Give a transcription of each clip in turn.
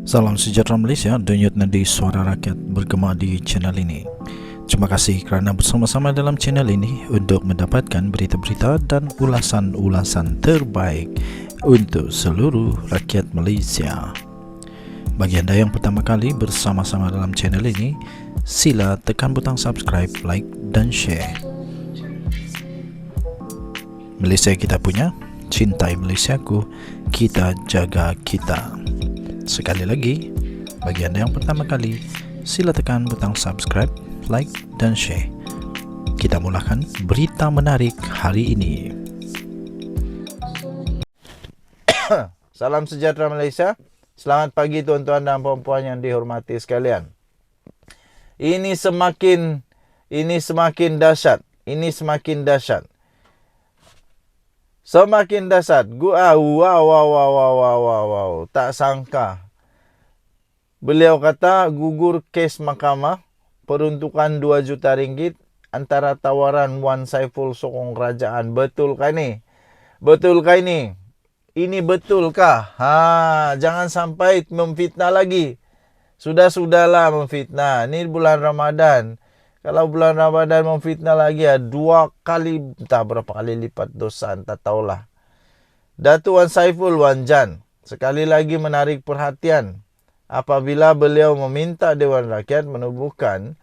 Salam sejahtera Malaysia, denyut nadi suara rakyat bergema di channel ini. Terima kasih kerana bersama-sama dalam channel ini untuk mendapatkan berita-berita dan ulasan-ulasan terbaik untuk seluruh rakyat Malaysia. Bagi anda yang pertama kali bersama-sama dalam channel ini, sila tekan butang subscribe, like dan share. Malaysia kita punya, cintai Malaysiaku, kita jaga kita. Sekali lagi, bagi anda yang pertama kali, sila tekan butang subscribe, like dan share. Kita mulakan berita menarik hari ini. Salam sejahtera Malaysia. Selamat pagi tuan-tuan dan puan-puan yang dihormati sekalian. Ini semakin dahsyat. Semakin dahsyat. Wow. Tak sangka. Beliau kata gugur kes mahkamah, peruntukan 2 juta ringgit antara tawaran Wan Saiful sokong kerajaan. Betulkah ini? Ini betulkah? Jangan sampai memfitnah lagi. Sudahlah memfitnah. Ini bulan Ramadan. Kalau bulan Ramadan memfitnah lagi, 2 kali, entah berapa kali lipat dosa, entah tahulah. Datuk Wan Saiful Wan Jan sekali lagi menarik perhatian apabila beliau meminta Dewan Rakyat menubuhkan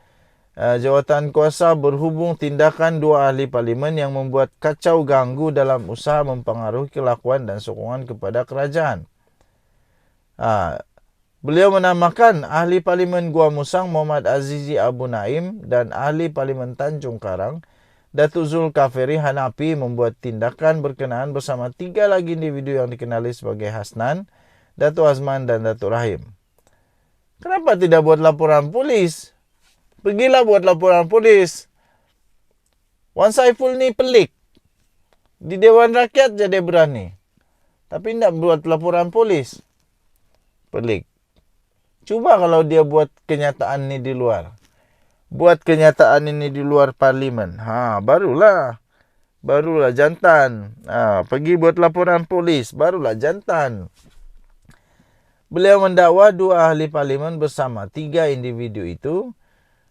jawatan kuasa berhubung tindakan 2 ahli parlimen yang membuat kacau ganggu dalam usaha mempengaruhi kelakuan dan sokongan kepada kerajaan. Beliau menamakan ahli parlimen Gua Musang Muhammad Azizi Abu Naim dan ahli parlimen Tanjung Karang Datuk Zulkafli Hanafi membuat tindakan berkenaan bersama 3 lagi individu yang dikenali sebagai Hasnan, Datuk Azman dan Datuk Rahim. Kenapa tidak buat laporan polis? Pergilah buat laporan polis. Wan Saiful ni pelik. Di Dewan Rakyat jadi berani. Tapi tidak buat laporan polis. Pelik. Cuba kalau dia buat kenyataan ni di luar. Buat kenyataan ini di luar parlimen. Barulah jantan. Pergi buat laporan polis. Barulah jantan. Beliau mendakwa 2 ahli parlimen bersama 3 individu itu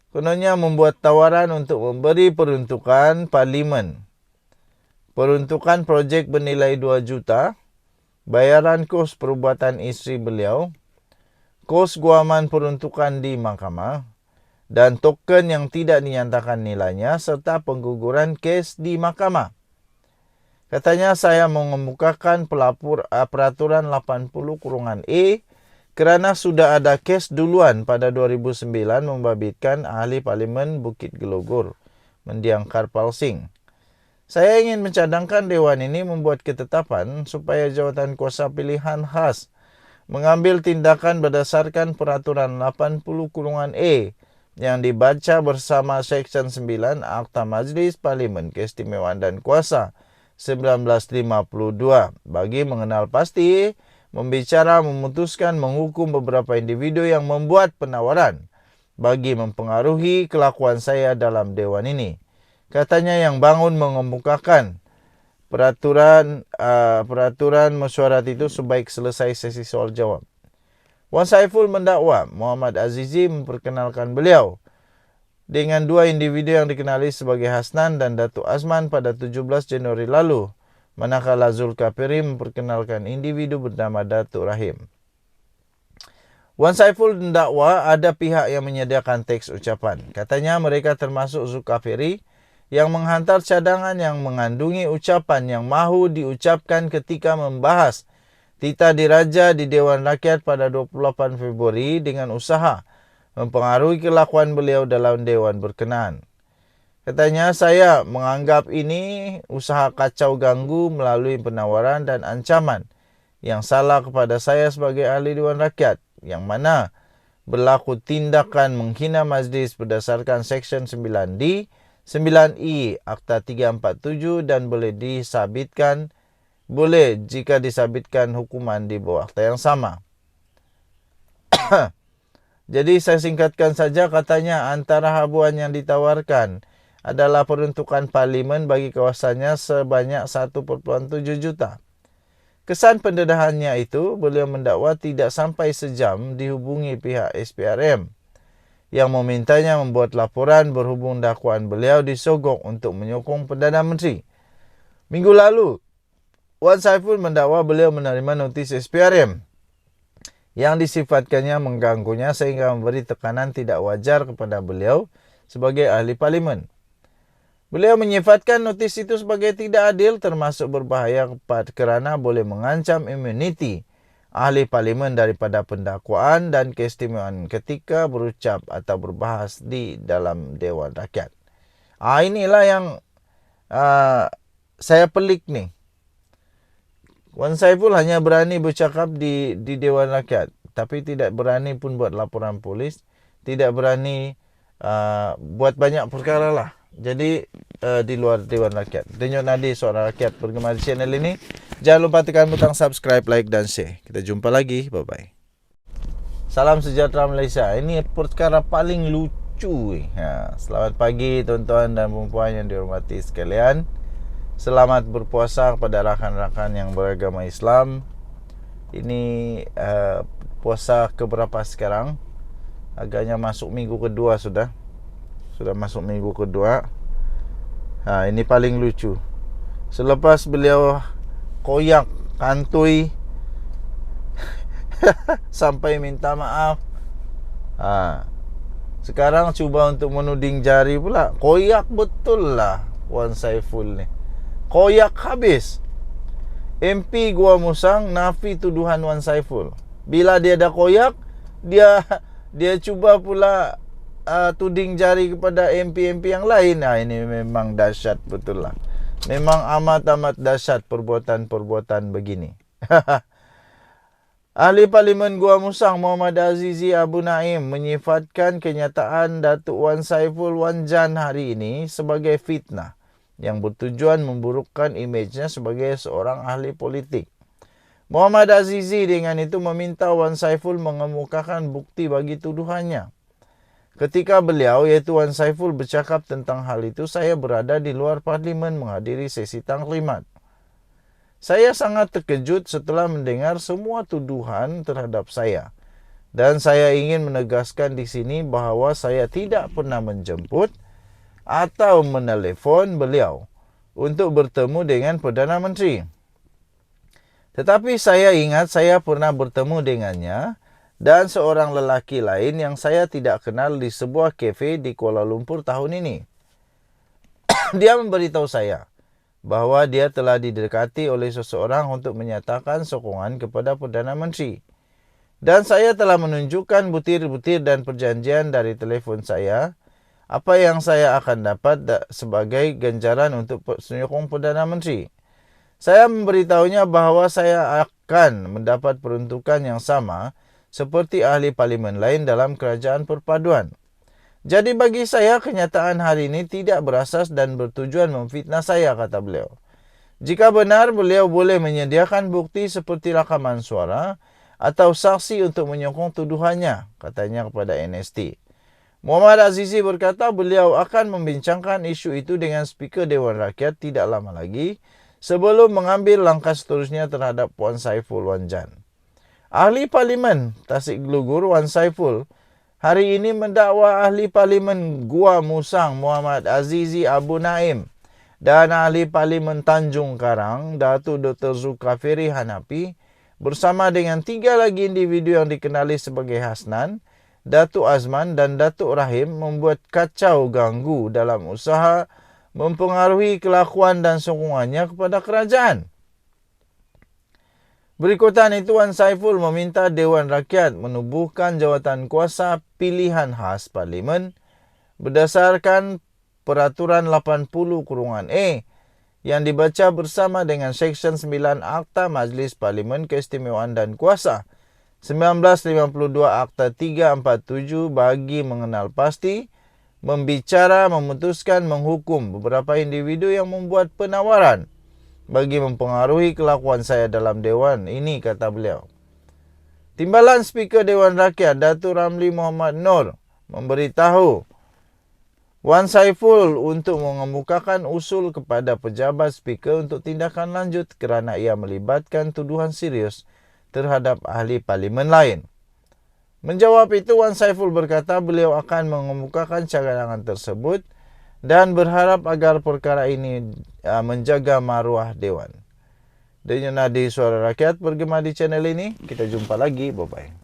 kononnya membuat tawaran untuk memberi peruntukan parlimen. Peruntukan projek bernilai 2 juta, bayaran kos perubatan isteri beliau, kos guaman peruntukan di mahkamah, dan token yang tidak dinyatakan nilainya serta pengguguran kes di mahkamah. Katanya saya mengemukakan peraturan 80/E kerana sudah ada kes duluan pada 2009 membabitkan ahli parlimen Bukit Gelogur, mendiang Karpal Singh. Saya ingin mencadangkan Dewan ini membuat ketetapan supaya jawatan kuasa pilihan khas mengambil tindakan berdasarkan peraturan 80/E yang dibaca bersama Seksyen 9 Akta Majlis Parlimen Keistimewaan dan Kuasa 1952 bagi mengenal pasti, membicara, memutuskan, menghukum beberapa individu yang membuat penawaran bagi mempengaruhi kelakuan saya dalam Dewan ini. Katanya yang bangun mengemukakan peraturan mesyuarat itu sebaik selesai sesi soal jawab. Wan Saiful mendakwa Muhammad Azizi memperkenalkan beliau dengan 2 individu yang dikenali sebagai Hasnan dan Datuk Azman pada 17 Januari lalu, manakala Zulkafli memperkenalkan individu bernama Datuk Rahim. Wan Saiful mendakwa ada pihak yang menyediakan teks ucapan. Katanya mereka termasuk Zulkafli yang menghantar cadangan yang mengandungi ucapan yang mahu diucapkan ketika membahas Tita Diraja di Dewan Rakyat pada 28 Februari dengan usaha mempengaruhi kelakuan beliau dalam Dewan berkenaan. Katanya saya menganggap ini usaha kacau ganggu melalui penawaran dan ancaman yang salah kepada saya sebagai ahli Dewan Rakyat yang mana berlaku tindakan menghina majlis berdasarkan Seksyen 9D, 9E Akta 347 dan boleh jika disabitkan hukuman di bawah akta yang sama. Jadi saya singkatkan saja, katanya antara habuan yang ditawarkan adalah peruntukan parlimen bagi kawasannya sebanyak 1.7 juta. Kesan pendedahannya itu, beliau mendakwa tidak sampai sejam dihubungi pihak SPRM yang memintanya membuat laporan berhubung dakwaan beliau disogok untuk menyokong Perdana Menteri. Minggu lalu, Wan Saiful mendakwa beliau menerima notis SPRM yang disifatkannya mengganggunya sehingga memberi tekanan tidak wajar kepada beliau sebagai ahli parlimen. Beliau menyifatkan notis itu sebagai tidak adil termasuk berbahaya kerana boleh mengancam imuniti ahli parlimen daripada pendakwaan dan keistimewaan ketika berucap atau berbahas di dalam Dewan Rakyat. Inilah yang saya pelik nih. Wan Saiful hanya berani bercakap di Dewan Rakyat, tapi tidak berani pun buat laporan polis, tidak berani buat banyak perkara lah. Jadi di luar Dewan Rakyat. Denyut Nadi Suara Rakyat bergema di channel ini. Jangan lupa tekan butang subscribe, like dan share. Kita jumpa lagi. Bye-bye. Salam sejahtera Malaysia. Ini perkara paling lucu. Selamat pagi tuan-tuan dan puan yang dihormati sekalian. Selamat berpuasa kepada rakan-rakan yang beragama Islam. Ini puasa keberapa sekarang? Agaknya masuk minggu kedua sudah. Sudah masuk minggu kedua. Ini paling lucu. Selepas beliau koyak, kantui sampai minta maaf. Sekarang cuba untuk menuding jari pula. Koyak betul lah Wan Saiful ni. Koyak habis. MP Gua Musang nafi tuduhan Wan Saiful. Bila dia dah koyak, dia cuba pula tuding jari kepada MP-MP yang lain. Ini memang dahsyat betul lah. Memang amat-amat dahsyat perbuatan-perbuatan begini. Ahli Parlimen Gua Musang Muhammad Azizi Abu Naim menyifatkan kenyataan Datuk Wan Saiful Wan Jan hari ini sebagai fitnah yang bertujuan memburukkan imejnya sebagai seorang ahli politik. Muhammad Azizi dengan itu meminta Wan Saiful mengemukakan bukti bagi tuduhannya. Ketika beliau, iaitu Wan Saiful, bercakap tentang hal itu, saya berada di luar parlimen menghadiri sesi taklimat. Saya sangat terkejut setelah mendengar semua tuduhan terhadap saya. Dan saya ingin menegaskan di sini bahawa saya tidak pernah menjemput atau menelefon beliau untuk bertemu dengan Perdana Menteri. Tetapi saya ingat saya pernah bertemu dengannya dan seorang lelaki lain yang saya tidak kenal di sebuah kafe di Kuala Lumpur tahun ini. Dia memberitahu saya bahawa dia telah didekati oleh seseorang untuk menyatakan sokongan kepada Perdana Menteri. Dan saya telah menunjukkan butir-butir dan perjanjian dari telefon saya apa yang saya akan dapat sebagai ganjaran untuk menyokong Perdana Menteri. Saya memberitahunya bahawa saya akan mendapat peruntukan yang sama seperti ahli parlimen lain dalam kerajaan perpaduan. Jadi bagi saya kenyataan hari ini tidak berasas dan bertujuan memfitnah saya, kata beliau. Jika benar beliau boleh menyediakan bukti seperti rakaman suara atau saksi untuk menyokong tuduhannya, katanya kepada NST. Muhammad Azizi berkata beliau akan membincangkan isu itu dengan Speaker Dewan Rakyat tidak lama lagi sebelum mengambil langkah seterusnya terhadap Wan Saiful Wan Jan. Ahli Parlimen Tasik Glugur Wan Saiful hari ini mendakwa Ahli Parlimen Gua Musang Muhammad Azizi Abu Naim dan Ahli Parlimen Tanjung Karang Datuk Dr. Zulkafli Hanafi bersama dengan 3 lagi individu yang dikenali sebagai Hasnan, Datuk Azman dan Datuk Rahim membuat kacau ganggu dalam usaha mempengaruhi kelakuan dan sokongannya kepada kerajaan. Berikutan itu, Wan Saiful meminta Dewan Rakyat menubuhkan jawatan kuasa pilihan khas Parlimen berdasarkan Peraturan 80/E yang dibaca bersama dengan Seksyen 9 Akta Majlis Parlimen Keistimewaan dan Kuasa 1952 Akta 347 bagi mengenal pasti, membicara, memutuskan, menghukum beberapa individu yang membuat penawaran bagi mempengaruhi kelakuan saya dalam Dewan ini, kata beliau. Timbalan Speaker Dewan Rakyat Datuk Ramli Muhammad Noor memberitahu Wan Saiful untuk mengemukakan usul kepada pejabat speaker untuk tindakan lanjut kerana ia melibatkan tuduhan serius terhadap ahli parlimen lain. Menjawab itu, Wan Saiful berkata beliau akan mengemukakan cadangan tersebut dan berharap agar perkara ini menjaga maruah Dewan. Denyut Nadi Suara Rakyat bergema di channel ini. Kita jumpa lagi. Bye-bye.